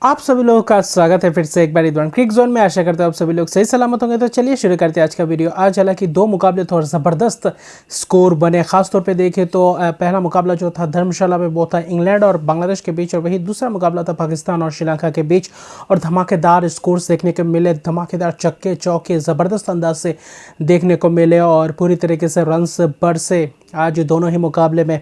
आप सभी लोगों का स्वागत है फिर से एक बार इधर क्रिक जोन में। आशा करता हूँ आप सभी लोग सही सलामत होंगे। तो चलिए शुरू करते हैं आज का वीडियो। आज हालांकि दो मुकाबले थोड़ा ज़बरदस्त स्कोर बने। खासतौर पे देखें तो पहला मुकाबला जो था धर्मशाला में वो था इंग्लैंड और बांग्लादेश के बीच, और वही दूसरा मुकाबला था पाकिस्तान और श्रीलंका के बीच। और धमाकेदार स्कोर्स देखने को मिले, धमाकेदार छक्के चौके ज़बरदस्त अंदाज से देखने को मिले और पूरी तरीके से रन्स बरसे। आज दोनों ही मुकाबले में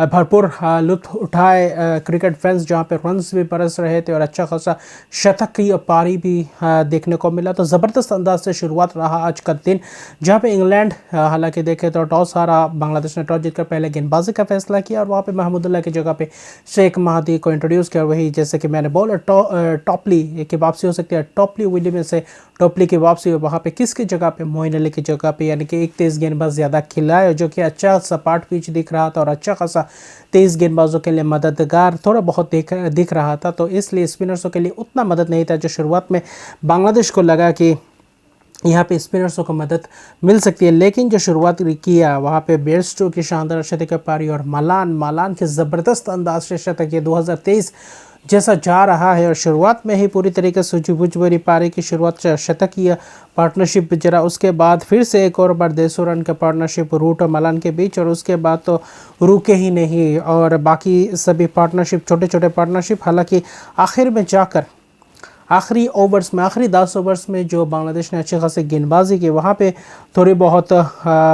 भरपूर लुत्फ उठाए क्रिकेट फैंस, जहां पे रन्स भी बरस रहे थे और अच्छा खासा शतक की पारी भी देखने को मिला। तो ज़बरदस्त अंदाज से शुरुआत रहा आज का दिन, जहां पे इंग्लैंड हालांकि देखे तो टॉस हारा। बांग्लादेश ने टॉस जीतकर पहले गेंदबाजी का फैसला किया और वहां पे महमूदुल्लाह की जगह पे शेख महदी को इंट्रोड्यूस किया। वही जैसे कि मैंने बोला टॉपली की वापसी हो सकती है, टॉपली विलियम्स से टॉपली की वापसी हो, वहाँ पे किसकी जगह पे, मोइन अली की जगह पे, यानी कि एक तेज़ गेंदबाज ज़्यादा खिलाए जो कि अच्छा सपाट पिच दिख रहा था और अच्छा खासा तेज़ गेंदबाजों के लिए मददगार थोड़ा बहुत दिख रहा था। तो इसलिए स्पिनर्सों के लिए उतना मदद नहीं था जो शुरुआत में बांग्लादेश को लगा कि यहाँ पे स्पिनर्सों को मदद मिल सकती है। लेकिन जो शुरुआत किया वहाँ पे बेयरस्टो की शानदार शतक पारी और मालान के ज़बरदस्त अंदाज से शतक, ये 2023 जैसा जा रहा है। और शुरुआत में ही पूरी तरीके से सूझबूझ पारी की शुरुआत शतकीय पार्टनरशिप जरा, उसके बाद फिर से एक और बार 150 रन का पार्टनरशिप रूट और मलान के बीच, और उसके बाद तो रुके ही नहीं और बाकी सभी पार्टनरशिप छोटे छोटे पार्टनरशिप। हालांकि आखिर में जाकर आखिरी 10 ओवर्स में जो बांग्लादेश ने अच्छी खासी गेंदबाजी की, वहाँ पे थोड़ी बहुत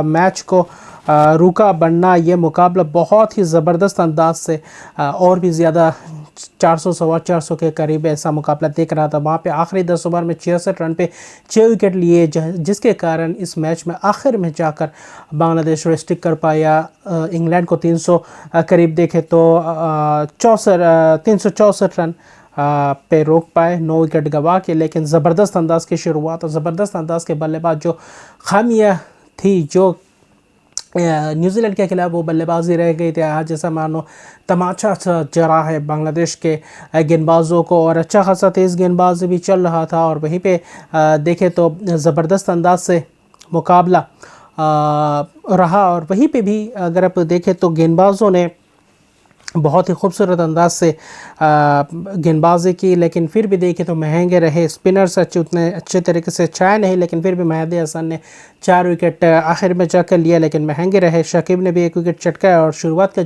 मैच को रुका, बनना ये मुकाबला बहुत ही ज़बरदस्त अंदाज से और भी ज़्यादा 400 सवा 400 के करीब ऐसा मुकाबला देख रहा था। वहाँ पे आखिरी 10 ओवर में 66 रन पे 6 विकेट लिए, जिसके कारण इस मैच में आखिर में जाकर बांग्लादेश रेस्ट्रिक्ट कर पाया इंग्लैंड को। 300 करीब देखे तो 364 रन पे रोक पाए 9 विकेट गवा के। लेकिन ज़बरदस्त अंदाज की शुरुआत और ज़बरदस्त अंदाज के बल्लेबाज जो खामियां थी जो न्यूजीलैंड के खिलाफ वो बल्लेबाजी रह गई थी, आज जैसा मानो तमाचा जरा है बांग्लादेश के गेंदबाजों को और अच्छा खासा तेज़ गेंदबाजी भी चल रहा था। और वहीं पे देखें तो ज़बरदस्त अंदाज से मुकाबला रहा। और वहीं पे भी अगर आप देखें तो गेंदबाजों ने बहुत ही खूबसूरत अंदाज से गेंदबाजी की, लेकिन फिर भी देखें तो महंगे रहे। स्पिनर्स उतने अच्छे तरीके से चाहे नहीं, लेकिन फिर भी मेहदी हसन ने 4 विकेट आखिर में जाकर लिया, लेकिन महंगे रहे। शकीब ने भी 1 विकेट चटका और शुरुआत का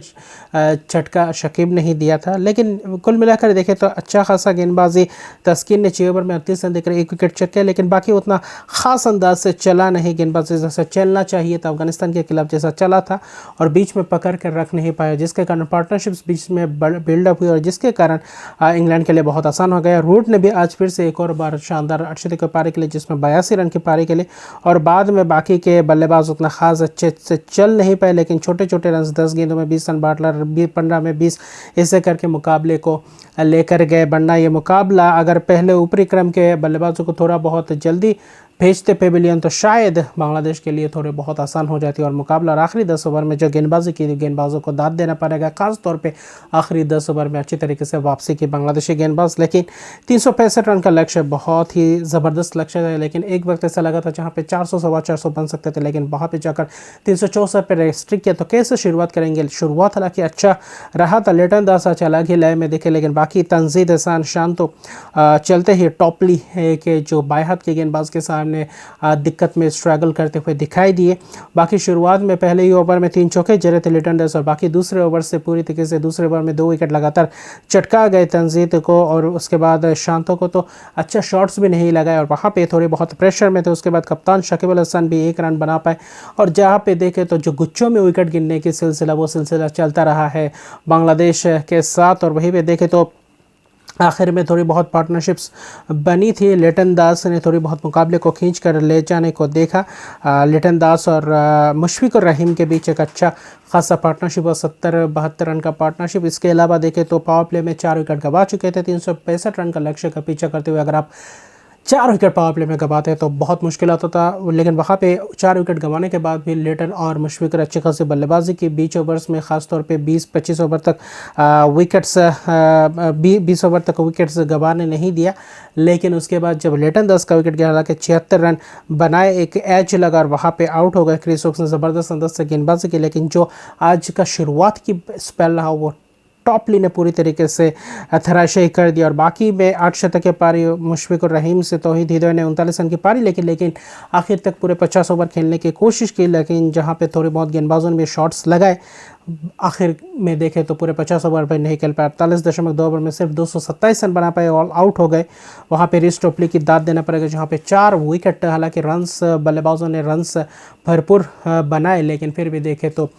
झटका शकीब ने ही दिया था। लेकिन कुल मिलाकर देखें तो अच्छा खासा गेंदबाजी। तस्कीन ने 6 ओवर में 38 रन देकर 1 विकेट चटके, लेकिन बाकी उतना ख़ास अंदाज से चला नहीं गेंदबाजी जैसा चलना चाहिए था अफगानिस्तान के खिलाफ जैसा चला था, और बीच में पकड़ कर रख नहीं पाया, जिसके कारण पार्टनरशिप बीच में बिल्डअप हुई और जिसके कारण इंग्लैंड के लिए बहुत आसान हो गया। रूट ने भी आज फिर से एक और बार शानदार अर्शदीप की पारी के लिए, जिसमें 82 रन की पारी के लिए, और बाद में बाकी के बल्लेबाज उतना खास अच्छे से चल नहीं पाए, लेकिन छोटे छोटे रन 10 गेंदों में 20 रन, बाटलर 15 में 20 ऐसे करके मुकाबले को लेकर गए। वरना ये मुकाबला अगर पहले ऊपरी क्रम के बल्लेबाजों को थोड़ा बहुत जल्दी भेजते पेविलियन तो शायद बांग्लादेश के लिए थोड़े बहुत आसान हो जाती और मुकाबला। और आखिरी 10 ओवर में जो गेंदबाजी की, गेंदबाजों को दाद देना पड़ेगा, खास तौर पे आखिरी 10 ओवर में अच्छी तरीके से वापसी की बांग्लादेशी गेंदबाज। लेकिन 365 रन का लक्ष्य बहुत ही ज़बरदस्त लक्ष्य है, लेकिन एक वक्त ऐसा लगा था जहाँ पे 400 सवा 400 बन सकते थे, लेकिन वहाँ पे जाकर 364 पर रेस्ट्रिक्ट किया। तो कैसे शुरुआत करेंगे? शुरुआत हालांकि अच्छा रहा था, लिटन दास अच्छा अलग ही लय में देखे, लेकिन बाकी तंजीद एहसान शान तो चलते ही टॉपली के जो बाएं हाथ के गेंदबाज के सामने दिक्कत में स्ट्रगल करते हुए दिखाई दिए। बाकी शुरुआत में पहले ही ओवर में 3 चौके जरे थे लिटन दास, और बाकी दूसरे ओवर से पूरी तरीके से दूसरे ओवर में 2 विकेट लगातार चटका गए तंजीद को, और उसके बाद शांतों को तो अच्छा शॉट्स भी नहीं लगाए और वहाँ पे थोड़े बहुत प्रेशर में थे। उसके बाद कप्तान शकीब अल हसन भी 1 रन बना पाए, और जहाँ पे देखे तो जो गुच्छों में विकेट गिनने की सिलसिला वो सिलसिला चलता रहा है बांग्लादेश के साथ। और वहीं पे देखे तो आखिर में थोड़ी बहुत पार्टनरशिप्स बनी थी। लिटन दास ने थोड़ी बहुत मुकाबले को खींच कर ले जाने को देखा। लिटन दास और मुशफिकुर रहीम के बीच एक अच्छा खासा पार्टनरशिप और 70-72 रन का पार्टनरशिप। इसके अलावा देखें तो पावर प्ले में 4 विकेट गवा चुके थे। 365 रन का लक्ष्य का पीछा करते हुए अगर आप 4 विकेट पावर प्ले में गवाते हैं तो बहुत मुश्किल होता था, लेकिन वहाँ पे 4 विकेट गंवाने के बाद भी लिटन और मुशफिकुर अच्छी खासी बल्लेबाजी की। 20 ओवर्स में ख़ासतौर पे 20-25 ओवर तक विकेट्स 20 ओवर तक विकेट्स गंवाने नहीं दिया, लेकिन उसके बाद जब लिटन दास का विकेट गया, हालांकि 76 रन बनाए, एक एज लगा और वहाँ पे आउट हो गए। क्रिस वोक्स ने ज़बरदस्त अंदाज से गेंदबाजी की, लेकिन जो आज का शुरुआत की स्पेल रहा वो टॉपली ने पूरी तरीके से धराशायी कर दिया। और बाकी में 8 शतक के पारी मुशफिकुर रहीम से तौहीद हिदोय ने 39 रन की पारी लेकिन आखिर तक पूरे 50 ओवर खेलने की कोशिश की, लेकिन जहां पे थोड़ी बहुत गेंदबाजों ने भी शॉट्स लगाए, आखिर में देखें तो पूरे 50 ओवर पर नहीं खेल पाए। 48.2 ओवर में सिर्फ 227 रन बना पाए, ऑल आउट हो गए। वहाँ पे रिस टोपली की दाद देना पड़ेगा जहाँ पे 4 विकेट, हालांकि रन्स बल्लेबाजों ने रन्स भरपूर बनाए, लेकिन फिर भी देखें तो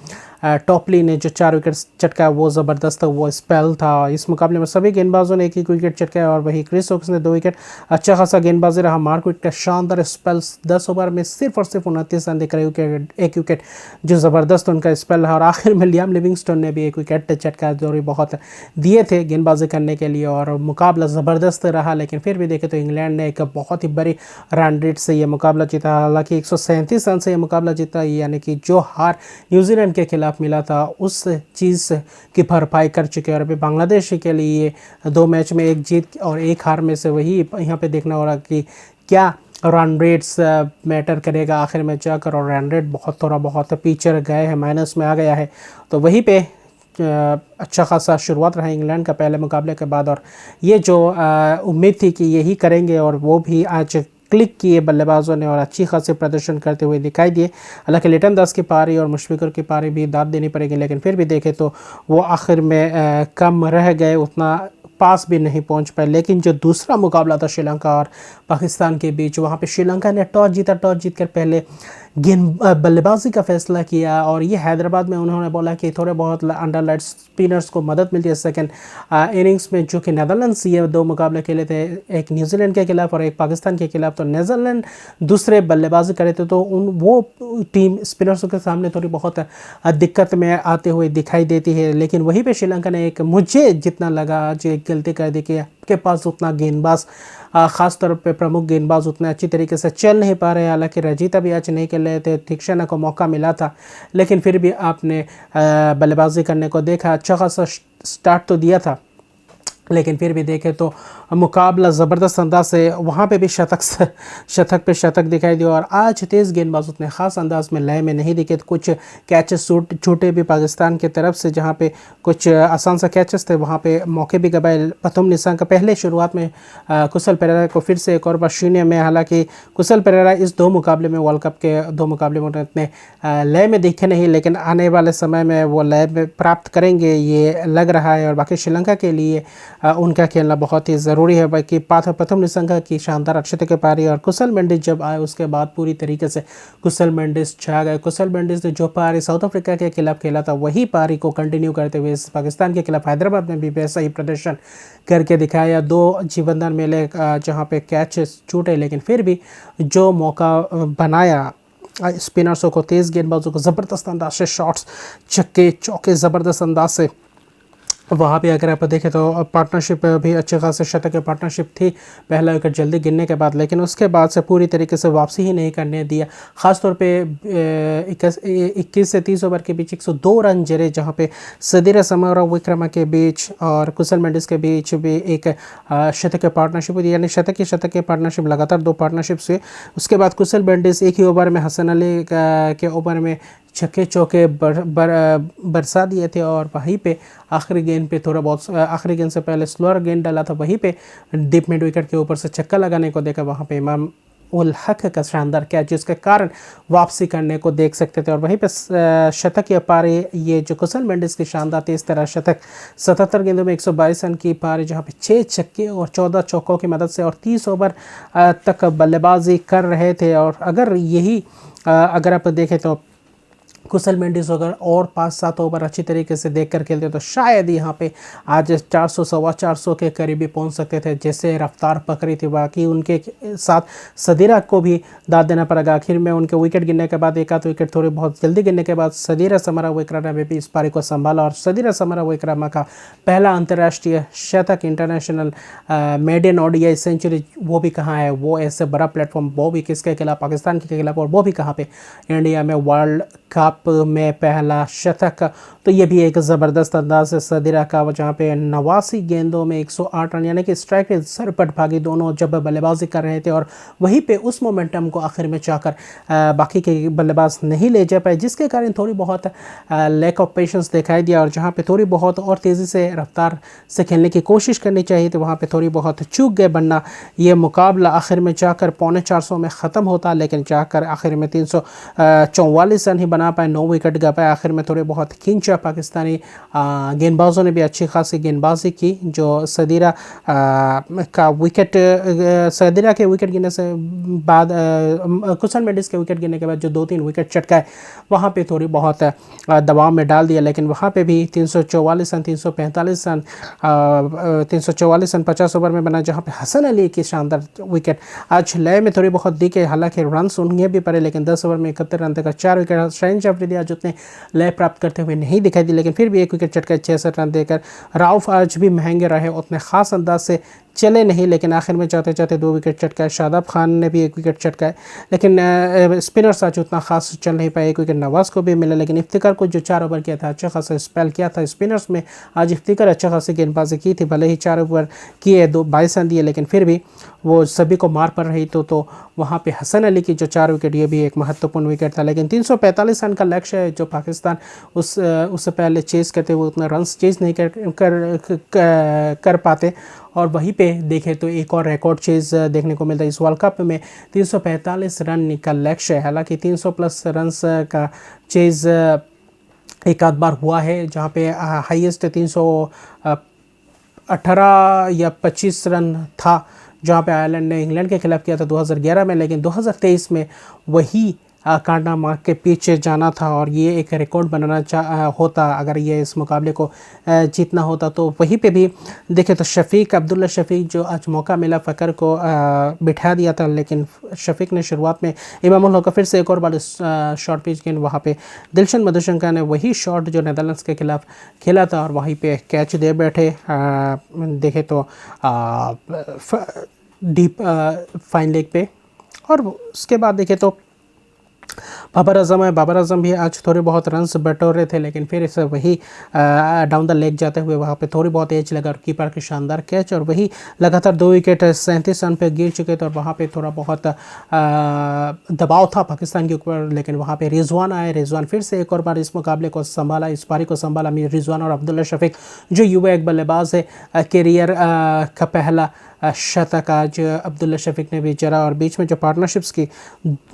टॉपली ने जो 4 विकेट चटका वो ज़बरदस्त था, वो स्पेल था। इस मुकाबले में सभी गेंदबाजों ने 1-1 विकेट चटकाया और वही क्रिस वोक्स ने 2 विकेट। अच्छा खासा गेंदबाजी रहा। मार्कविट का शानदार स्पेल, 10 ओवर में सिर्फ और सिर्फ 29 रन दिख रहे, 1 विकेट जो ज़बरदस्त उनका स्पेल है। और आखिर में लियाम लिविंगस्टोन ने भी 1 विकेट चटका, जो भी बहुत दिए थे गेंदबाजी करने के लिए और मुकाबला ज़बरदस्त रहा। लेकिन फिर भी देखें तो इंग्लैंड ने एक बहुत ही बड़ी रन रेट से ये मुकाबला जीता, हालांकि 137 रन से ये मुकाबला जीता, यानी कि जो हार न्यूजीलैंड के खिलाफ मिला था उस चीज़ की भरपाई कर चुके हैं। और अभी बांग्लादेश के लिए 2 मैच में 1 जीत और 1 हार में से वही यहाँ पे देखना हो रहा कि क्या रन रेट्स मैटर करेगा आखिर में जाकर। और रन रेट थोड़ा बहुत पीछे गए हैं, माइनस में आ गया है। तो वहीं पे अच्छा खासा शुरुआत रहा इंग्लैंड का पहले मुकाबले के बाद, और ये जो उम्मीद थी कि यही करेंगे और वो भी आज क्लिक किए बल्लेबाजों ने और अच्छी खासी प्रदर्शन करते हुए दिखाई दिए। हालांकि लिटन दास की पारी और मुशफिकुर की पारी भी दाद देनी पड़ेगी, लेकिन फिर भी देखें तो वो आखिर में कम रह गए, उतना पास भी नहीं पहुंच पाए। लेकिन जो दूसरा मुकाबला था श्रीलंका और पाकिस्तान के बीच, वहाँ पे श्रीलंका ने टॉस जीतकर पहले बल्लेबाजी का फैसला किया और ये हैदराबाद में उन्होंने बोला कि थोड़े बहुत अंडरलाइट स्पिनर्स को मदद मिलती है सेकंड इनिंग्स में, जो कि नेदरलैंड्स ये 2 मुकाबले खेले थे, एक न्यूजीलैंड के खिलाफ और एक पाकिस्तान के खिलाफ। तो न्यूजीलैंड दूसरे बल्लेबाजी करे थे तो वो टीम स्पिनर्सों के सामने थोड़ी बहुत दिक्कत में आते हुए दिखाई देती है। लेकिन वहीं पर श्रीलंका ने मुझे जितना लगा आज एक गलती कर दी कि आपके पास उतना गेंदबाज, ख़ास तौर पे प्रमुख गेंदबाज उतने अच्छी तरीके से चल नहीं पा रहे। हालांकि रजीता भी आज नहीं खेल रहे थे, थिक्शना को मौका मिला था, लेकिन फिर भी आपने बल्लेबाजी करने को देखा। अच्छा खासा स्टार्ट तो दिया था, लेकिन फिर भी देखें तो मुकाबला ज़बरदस्त अंदाज से, वहाँ पे भी शतक पे शतक दिखाई दिया। और आज तेज़ गेंदबाज उतने ख़ास अंदाज में लय में नहीं दिखे। कुछ कैचेस छूटे भी पाकिस्तान की तरफ से, जहाँ पे कुछ आसान सा कैचेस थे, वहाँ पे मौके भी गवाए। प्रथम निशान का पहले शुरुआत में कुशल पेरेरा को फिर से एक और बार शून्य में, हालांकि कुशल पेरेरा इस 2 मुकाबले में, वर्ल्ड कप के 2 मुकाबले में उतने लय में दिखे नहीं, लेकिन आने वाले समय में वो लय में प्राप्त करेंगे ये लग रहा है। और बाकी श्रीलंका के लिए उनका खेलना बहुत ही ज़रूरी है। बाकी प्रथम निशंका की शानदार अक्षत के पारी और कुशल मेंडिस जब आए उसके बाद पूरी तरीके से कुशल मेंडिस छा गए। कुशल मेंडिस ने जो पारी साउथ अफ्रीका के खिलाफ खेला था वही पारी को कंटिन्यू करते हुए पाकिस्तान के खिलाफ हैदराबाद में भी वैसा ही प्रदर्शन करके दिखाया। 2 जीवनदान मेले जहाँ पे कैच छूटे, लेकिन फिर भी जो मौका बनाया स्पिनर्सों को, तेज़ गेंदबाजों को ज़बरदस्त अंदाज से शॉट्स, छक्के चौके ज़बरदस्त अंदाज से, वहाँ पे अगर आप देखें तो पार्टनरशिप भी अच्छे खासे शतक की पार्टनरशिप थी पहला विकेट जल्दी गिरने के बाद, लेकिन उसके बाद से पूरी तरीके से वापसी ही नहीं करने दिया। ख़ासतौर पे 21 से 30 ओवर के बीच 102 रन जरे, जहाँ पे सदीरा समरा विक्रमा के बीच और कुशल मेंडिस के बीच भी एक शतक की पार्टनरशिप हुई, यानी शतक की पार्टनरशिप लगातार 2 पार्टनरशिप्स हुए। उसके बाद कुशल मेंडिस एक ही ओवर में हसन अली के ओवर में छक्के चौके बरसा दिए थे और वहीं पे आखिरी गेंद पे थोड़ा बहुत, आखिरी गेंद से पहले स्लोअर गेंद डाला था, वहीं पे डीप मिड विकेट के ऊपर से छक्का लगाने को देखा। वहाँ पे इमाम उल हक का शानदार कैच जिसके कारण वापसी करने को देख सकते थे। और वहीं पे शतक या पारी, ये जो कुशल मेंडिस की शानदार तेज तरह शतक, 77 गेंदों में 122 रन की पारी, जहाँ पे 6 छक्के और 14 चौकों की मदद से और 30 ओवर तक बल्लेबाजी कर रहे थे। और अगर आप देखें तो कुशल मेंडिस अगर और 5-7 ओवर अच्छी तरीके से देखकर खेलते तो शायद यहाँ पे आज 400 सवा 400 के करीबी पहुँच सकते थे, जैसे रफ्तार पकड़ी थी। बाकी उनके साथ सदीरा को भी दाद देना पड़ेगा। आखिर में उनके विकेट गिरने के बाद, एक आध विकेट थोड़े बहुत जल्दी गिरने के बाद सदीरा समरा विक्रमा ने भी इस पारी को संभाला और सदीरा समरा विक्रमा का पहला अंतर्राष्ट्रीय शतक, इंटरनेशनल मेडन ओडीआई सेंचुरी, वो भी कहाँ है, वो ऐसे बड़ा प्लेटफॉर्म, वो भी किसके खिलाफ, पाकिस्तान के खिलाफ, और वो भी कहाँ पे, इंडिया में वर्ल्ड कप कप में पहला शतक, तो ये भी एक ज़बरदस्त अंदाज है सदीरा का, जहाँ पे 89 गेंदों में 108 रन, यानी कि स्ट्राइक रेट सरपट भागी दोनों जब बल्लेबाजी कर रहे थे, और वहीं पे उस मोमेंटम को आखिर में जाकर बाकी के बल्लेबाज नहीं ले जा पाए, जिसके कारण थोड़ी बहुत लैक ऑफ पेशेंस दिखाई दिया, और जहाँ पे थोड़ी बहुत और तेज़ी से रफ्तार से खेलने की कोशिश करनी चाहिए तो वहाँ पे थोड़ी बहुत चूक गए, वरना ये मुकाबला आखिर में जाकर 350 में ख़त्म होता, लेकिन जाकर आखिर में 344 रन ही बना पाए, 9 विकेट गा पाए। आखिर में थोड़े बहुत खिंचा पाकिस्तानी गेंदबाजों ने भी अच्छी खासी गेंदबाजी की, जो सदीरा का विकेट, सदीरा के विकेट गिरने से बाद कुशन मेंडिस के विकेट गिरने के बाद जो 2-3 विकेट चटकाए वहाँ पे थोड़ी बहुत दबाव में डाल दिया, लेकिन वहाँ पे भी 344 रन 345 रन 344 रन 50 ओवर में बना, जहाँ पे हसन अली की शानदार विकेट आज लय में थोड़ी बहुत दिखे, हालांकि रन उन्हें भी पड़े, लेकिन 10 ओवर में 71 रन तक 4 विकेट। शाहीन जाफरी आज उतने लय प्राप्त करते हुए नहीं दिखाई दी, लेकिन फिर भी 1 विकेट चटकाए 66 रन देकर। राउफ आज भी महंगे रहे, उतने ख़ास अंदाज से चले नहीं, लेकिन आखिर में जाते जाते 2 विकेट चटकाए। शादाब खान ने भी 1 विकेट चटकाए, लेकिन स्पिनर्स आज उतना खास चल नहीं पाए। 1 विकेट नवाज़ को भी मिला, लेकिन इफ्तिकार को जो 4 ओवर किया था अच्छा खासा स्पेल किया था स्पिनर्स में, आज इफ्तिकार अच्छा खासी गेंदबाजी की थी, भले ही 4 ओवर किए 22 रन दिए, लेकिन फिर भी वो सभी को मार पड़ रही तो वहाँ पे हसन अली की जो 4 विकेट, ये भी एक महत्वपूर्ण विकेट था। लेकिन 345 रन का लक्ष्य है जो पाकिस्तान उससे पहले चेज़ करते हुए उतना रन चेज़ नहीं कर पाते, और वहीं पे देखें तो एक और रिकॉर्ड चेज़ देखने को मिलता है इस वर्ल्ड कप में। 345 रन का लक्ष्य है, हालांकि 300 प्लस रन्स का चेज़ एक आध बार हुआ है, जहाँ पे हाईएस्ट 318 या 25 रन था, जहाँ पे आयरलैंड ने इंग्लैंड के खिलाफ किया था 2011 में, लेकिन 2023 में वही कांडा मार्क के पीछे जाना था, और ये एक रिकॉर्ड बनाना होता अगर ये इस मुकाबले को जीतना होता। तो वहीं पे भी देखें तो शफीक अब्दुल्ला शफीक जो आज मौका मिला फ़कर को बिठा दिया था, लेकिन शफीक ने शुरुआत में इमामुल हक फिर से एक और बार शॉर्ट पिच गेंद, वहाँ पे दिलशन मधुशंका ने वही शॉट जो नेदरलैंड्स के खिलाफ खेला था, और वहीं पे कैच दे बैठे। देखें तो डीप फाइन लेग पे, और उसके बाद देखें तो बाबर आजम है। बाबर आजम भी आज थोड़े बहुत रन्स बटोर रहे थे, लेकिन फिर इसे वही डाउन द लेग जाते हुए वहाँ पे थोड़ी बहुत एज लगा, और कीपर के शानदार कैच, और वही लगातार 2 विकेट 37 रन पे गिर चुके थे, और वहाँ पे थोड़ा बहुत दबाव था पाकिस्तान के ऊपर, लेकिन वहाँ पे रिजवान आए। रिजवान फिर से एक और बार इस मुकाबले को संभाला, इस पारी को संभाला। रिजवान और अब्दुल्ला शफीक जो युवा एक बल्लेबाज है, करियर का पहला शतक आज अब्दुल्ला शफीक ने भी जरा, और बीच में जो पार्टनरशिप्स की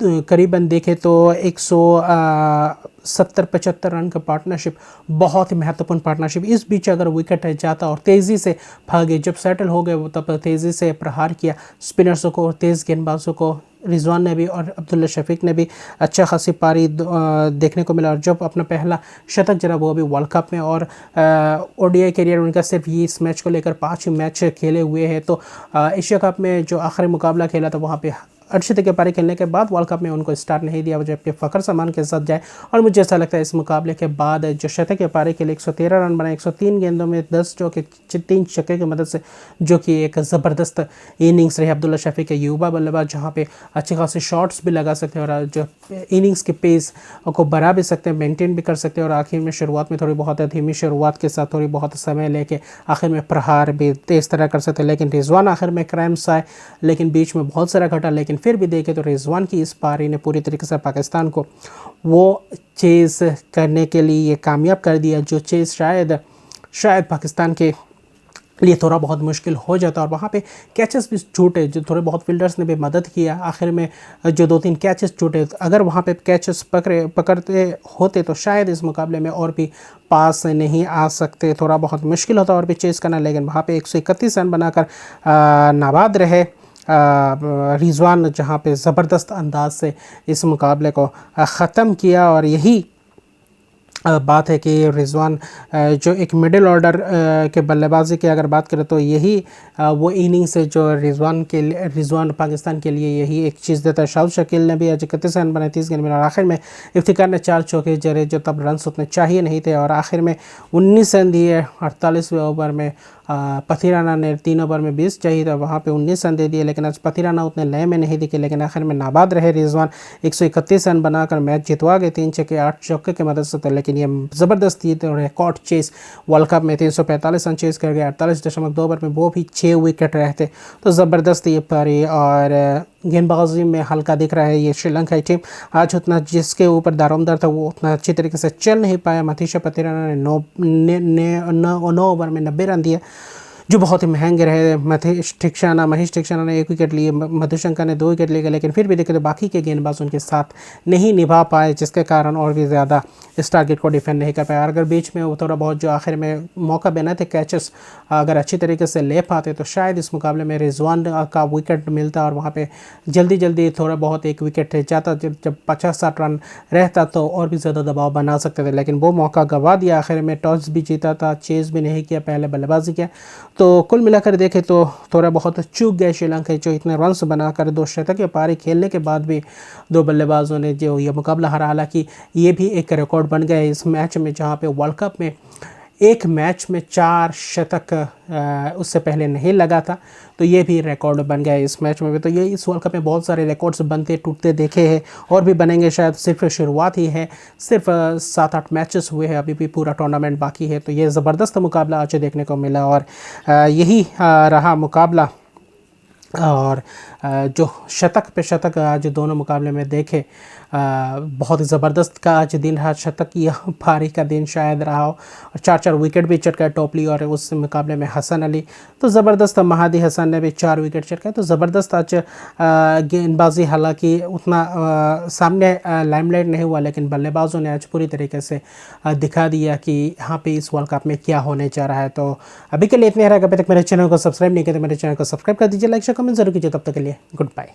करीबन देखे तो 170-75 रन का पार्टनरशिप, बहुत ही महत्वपूर्ण पार्टनरशिप। इस बीच अगर विकेट जाता और तेज़ी से भागे, जब सेटल हो गए वो तब तेज़ी से प्रहार किया स्पिनर्सों को, तेज़ गेंदबाजों को। रिजवान ने भी और अब्दुल्ला शफीक ने भी अच्छा खासी पारी देखने को मिला, और जब अपना पहला शतक जरा वो भी वर्ल्ड कप में, और ओडीआई करियर उनका सिर्फ ये इस मैच को लेकर 5 मैच खेले हुए हैं। तो एशिया कप में जो आखिरी मुकाबला खेला था वहाँ पे अर्शद के पारी खेलने के बाद वर्ल्ड कप में उनको स्टार्ट नहीं दिया, जबकि फ़खर समान के साथ जाए। और मुझे ऐसा लगता है इस मुकाबले के बाद जो शतक के पारी के लिए 113 रन बनाए, 103 गेंदों में 10 जो कि 3 छक्के की मदद से, जो कि एक ज़बरदस्त इनिंग्स रही अब्दुल्ला शफीक के युवा बल्लेबाज, जहाँ पे अच्छे खासे शॉट्स भी लगा सकते हैं, और जो इनिंग्स के पेस को बढ़ा भी सकते हैं, मेंटेन भी कर सकते हैं, और आखिर में शुरुआत में थोड़ी बहुत धीमी शुरुआत के साथ थोड़ी बहुत समय लेके आखिर में प्रहार भी तेज़ तरह कर सकते हैं। लेकिन रिजवान आखिर में क्राइम्स आए, लेकिन बीच में बहुत सारा घटा, लेकिन फिर भी देखें तो रिजवान की इस पारी ने पूरी तरीके से पाकिस्तान को वो चेज़ करने के लिए ये कामयाब कर दिया, जो चेज़ शायद पाकिस्तान के लिए थोड़ा बहुत मुश्किल हो जाता। और वहाँ पे कैचेस भी छूटे, जो थोड़े बहुत फील्डर्स ने भी मदद किया, आखिर में जो 2-3 कैचेस छूटे, अगर वहाँ पे कैचेस पकड़ते होते तो शायद इस मुकाबले में और भी पास नहीं आ सकते, थोड़ा बहुत मुश्किल होता और भी चेज़ करना। लेकिन वहाँ पे 131 रन बनाकर नाबाद रहे रिजवान, जहाँ पे ज़बरदस्त अंदाज से इस मुकाबले को ख़त्म किया, और यही बात है कि रिजवान जो एक मिडिल ऑर्डर के बल्लेबाजी की अगर बात करें तो यही वो इनिंग्स है जो रिजवान पाकिस्तान के लिए यही एक चीज़ देता है। शाहिद शकील ने भी आज 31 रन बनाए 30 गेंद में, और आखिर में इफ्तिकार ने 4 चौके जड़े जो तब रन उतने चाहिए नहीं थे, और आखिर में 19 रन दिए 48वें ओवर में। पथिराना ने 3 ओवर में 20 चाहिए था, वहाँ पे 19 रन दे दिए, लेकिन आज पथिराना उतने लय में नहीं दिखे, लेकिन आखिर में नाबाद रहे रिजवान। 131 रन बनाकर मैच जितवा गए 3 छक्के 8 चौके की मदद से। तो लेकिन ये ज़बरदस्त ये तो रिकॉर्ड चेस वर्ल्ड कप में 345 रन चेस कर गए 48.2 ओवर में, वो भी 6 विकेट रहते। तो ज़बरदस्त ये पारी, और गेंदबाजी में हल्का दिख रहा है ये श्रीलंकाई टीम। आज उतना जिसके ऊपर दारोमदार था वो उतना अच्छी तरीके से चल नहीं पाया। मथीशा पथिराना ने 9 ओवर में 90 रन दिए जो बहुत ही महंगे रहे। महेश ठिकशाना ने 1 विकेट लिए, मधुशंकर ने 2 विकेट लिए, लेकिन फिर भी देखे तो बाकी के गेंदबाज उनके साथ नहीं निभा पाए, जिसके कारण और भी ज़्यादा इस टारगेट को डिफेंड नहीं कर पाया। अगर बीच में वो थोड़ा बहुत जो आखिर में मौका बना थे कैचेस अगर अच्छी तरीके से ले पाते तो शायद इस मुकाबले में रिजवान का विकेट मिलता, और वहाँ पर जल्दी थोड़ा बहुत 1 विकेट जाता। जब 50-60 रन रहता तो और भी ज़्यादा दबाव बना सकते थे, लेकिन वो मौका गंवा दिया। आखिर में टॉस भी जीता था, चेज़ भी नहीं किया, पहले बल्लेबाजी किया। तो कुल मिलाकर देखें तो थोड़ा बहुत चूक गए श्रीलंका जो इतने रन्स बनाकर 2 शतकीय पारी खेलने के बाद भी 2 बल्लेबाजों ने जो ये मुकाबला हारा। हालांकि ये भी एक रिकॉर्ड बन गया इस मैच में, जहां पे वर्ल्ड कप में एक मैच में 4 शतक उससे पहले नहीं लगा था। तो ये भी रिकॉर्ड बन गया इस मैच में भी। तो ये इस वर्ल्ड कप में बहुत सारे रिकॉर्ड्स बनते टूटते देखे हैं, और भी बनेंगे शायद, सिर्फ शुरुआत ही है। सिर्फ 7-8 मैचेस हुए हैं, अभी भी पूरा टूर्नामेंट बाकी है। तो ये ज़बरदस्त मुकाबला आज देखने को मिला, और यही रहा मुकाबला। और जो शतक पे शतक आज दोनों मुकाबले में देखे, बहुत ही ज़बरदस्त का आज दिन रहा। शतक या पारी का दिन शायद रहा हो, और 4 विकेट भी चटकाए टॉपली, और उस मुकाबले में हसन अली तो ज़बरदस्त। महादी हसन ने भी 4 विकेट चटकाए। तो ज़बरदस्त आज गेंदबाजी, हालांकि उतना सामने लाइमलाइट नहीं हुआ, लेकिन बल्लेबाजों ने आज पूरी तरीके से दिखा दिया कि यहाँ पे इस वर्ल्ड कप में क्या होने जा रहा है। तो अभी के लिए इतने रहेगा। अभी तक मेरे चैनल को सब्सक्राइब नहीं किया तो मेरे चैनल को सब्सक्राइब कर दीजिए, लाइक शेयर कमेंट जरूर कीजिए। तब तक के लिए गुड बाय।